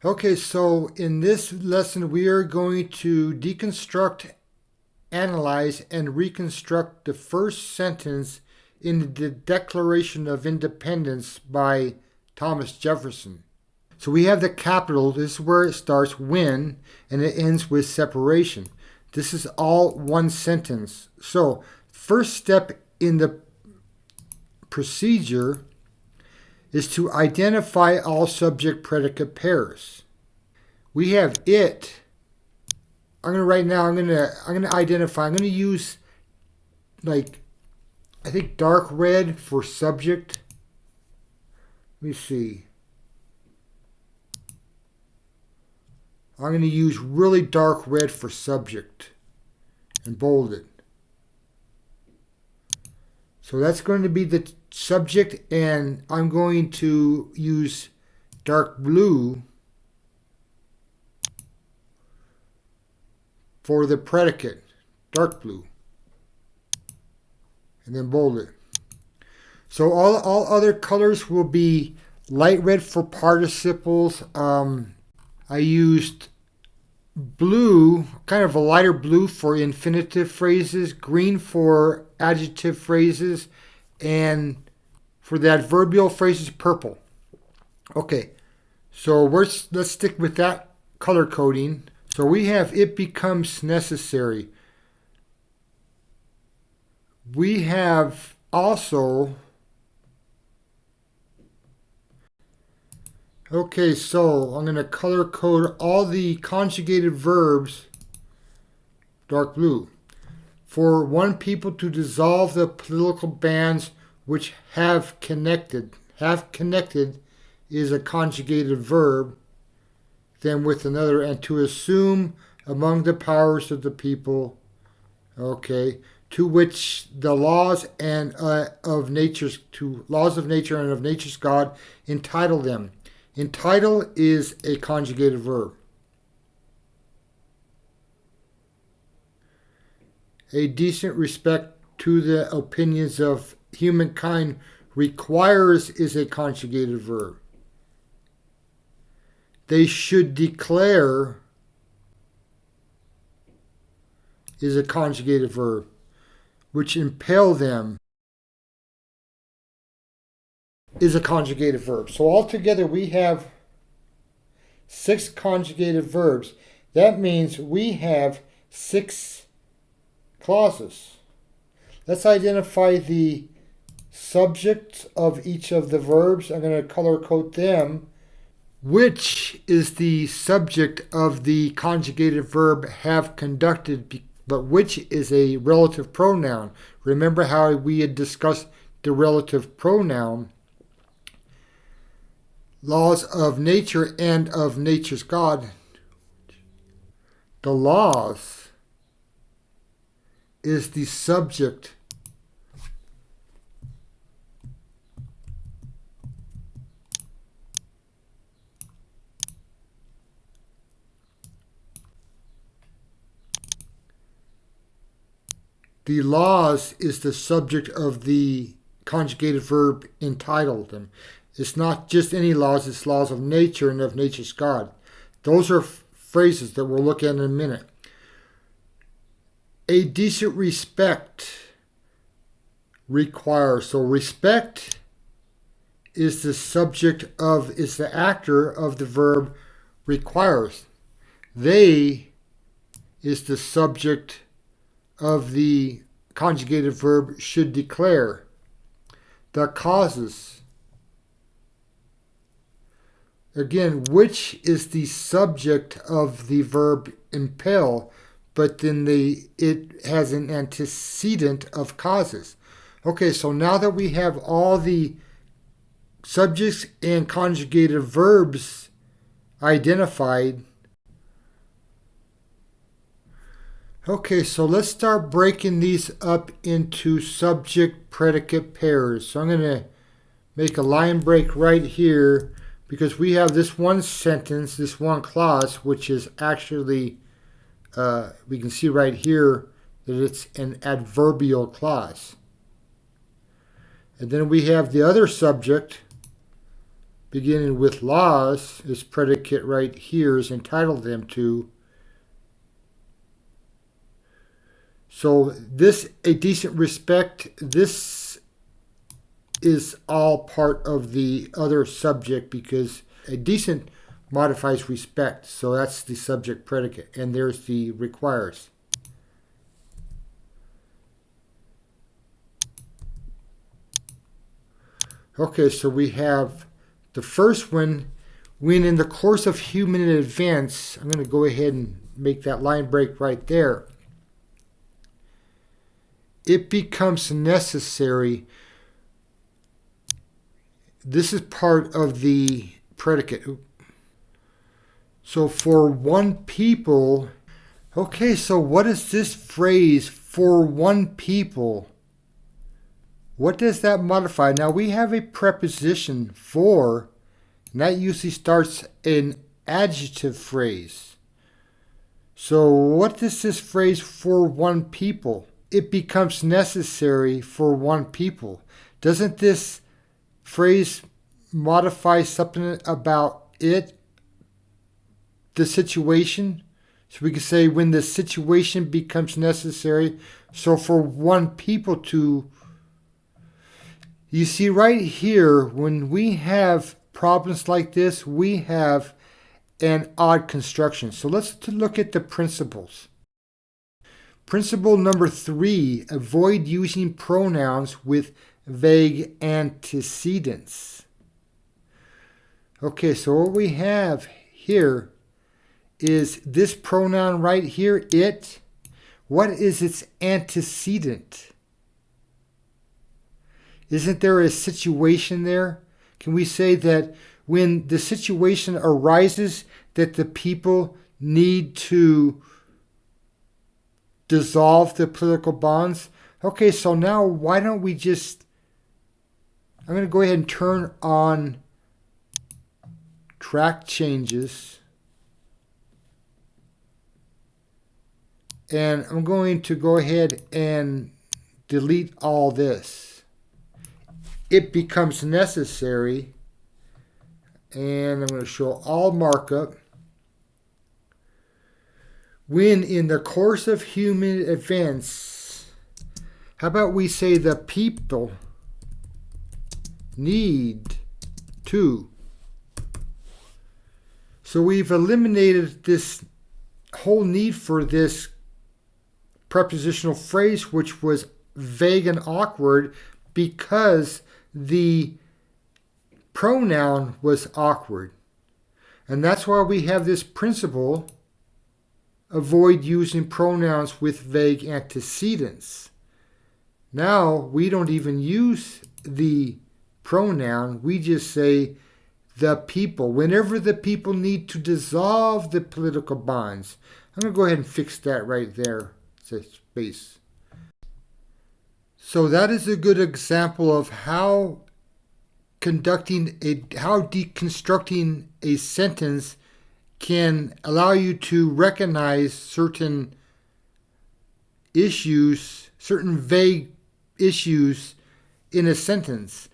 Okay, so in this lesson, we are going to deconstruct, analyze, and reconstruct the first sentence in the Declaration of Independence by Thomas Jefferson. So we have the capital, this is where it starts, when, and it ends with separation. This is all one sentence. So, first step in the procedure is to identify all subject predicate pairs. We have it. I'm gonna identify. I'm gonna use I think dark red for subject. Let me see. I'm going to use really dark red for subject and bold it. So that's going to be the subject, and I'm going to use dark blue for the predicate, dark blue, and then bold it. So all other colors will be light red for participles. I used blue, kind of a lighter blue for infinitive phrases, green for adjective phrases, and for the adverbial phrases, purple. Okay, so let's stick with that color coding. So we have it becomes necessary. We have also, okay, so I'm going to color code all the conjugated verbs dark blue. For one people to dissolve the political bands which have connected. Have connected is a conjugated verb. Then with another, and to assume among the powers of the people, okay, to which the laws and of nature's to laws of nature and of nature's God entitle them. Entitle is a conjugated verb. A decent respect to the opinions of humankind requires is a conjugated verb. They should declare is a conjugated verb, which impel them is a conjugated verb. So altogether we have 6 conjugated verbs. That means we have 6 clauses. Let's identify the subjects of each of the verbs. I'm going to color code them. Which is the subject of the conjugated verb have conducted, but which is a relative pronoun. Remember how we had discussed the relative pronoun, laws of nature and of nature's God. The laws is the subject The laws is the subject of the conjugated verb entitled them. It's not just any laws, it's laws of nature and of nature's God. Those are phrases that we'll look at in a minute. A decent respect requires. So respect is the subject of, is the actor of the verb requires. They is the subject of the conjugated verb should declare. The causes. Again, which is the subject of the verb impel, but then it has an antecedent of causes. Okay, so now that we have all the subjects and conjugated verbs identified, okay, so let's start breaking these up into subject-predicate pairs. So I'm going to make a line break right here because we have this one sentence, this one clause, which is actually, we can see right here that it's an adverbial clause. And then we have the other subject, beginning with laws, this predicate right here is entitled them to. So this, a decent respect, this is all part of the other subject because a decent modifies respect. So that's the subject predicate. And there's the requires. Okay, so we have the first one, when in the course of human events, I'm going to go ahead and make that line break right there. It becomes necessary. This is part of the predicate. So for one people, okay, so what is this phrase, for one people? What does that modify? Now we have a preposition for, and that usually starts an adjective phrase. So what does this phrase for one people? It becomes necessary for one people. Doesn't this phrase modify something about it, the situation? So we could say when the situation becomes necessary. So for one people to, you see right here, when we have problems like this, we have an odd construction. So let's look at the principles. Principle number 3, avoid using pronouns with vague antecedents. Okay, so what we have here is this pronoun right here, it. What is its antecedent? Isn't there a situation there? Can we say that when the situation arises that the people need to dissolve the political bonds? Okay, so now why don't we just, I'm going to go ahead and turn on track changes. And I'm going to go ahead and delete all this. It becomes necessary. And I'm going to show all markup. When in the course of human events, how about we say the people need to. So we've eliminated this whole need for this prepositional phrase, which was vague and awkward because the pronoun was awkward. And that's why we have this principle, avoid using pronouns with vague antecedents. Now we don't even use the pronoun, we just say the people. Whenever the people need to dissolve the political bonds. I'm going to go ahead and fix that right there. It's a space. So that is a good example of how deconstructing a sentence can allow you to recognize certain issues, certain vague issues in a sentence.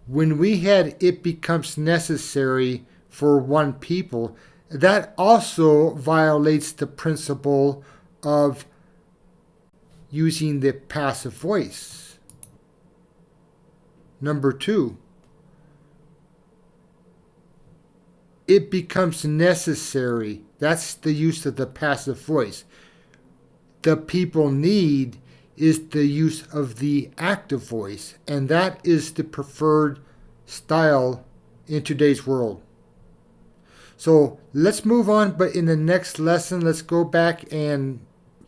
When we had it becomes necessary for one people, that also violates the principle of using the passive voice. Number 2, it becomes necessary. That's the use of the passive voice. The people need is the use of the active voice, and that is the preferred style in today's world. So let's move on, but in the next lesson, let's go back and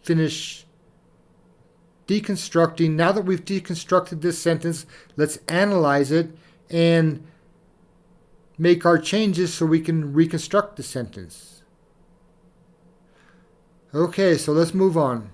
finish deconstructing. Now that we've deconstructed this sentence, let's analyze it and make our changes so we can reconstruct the sentence. Okay, so let's move on.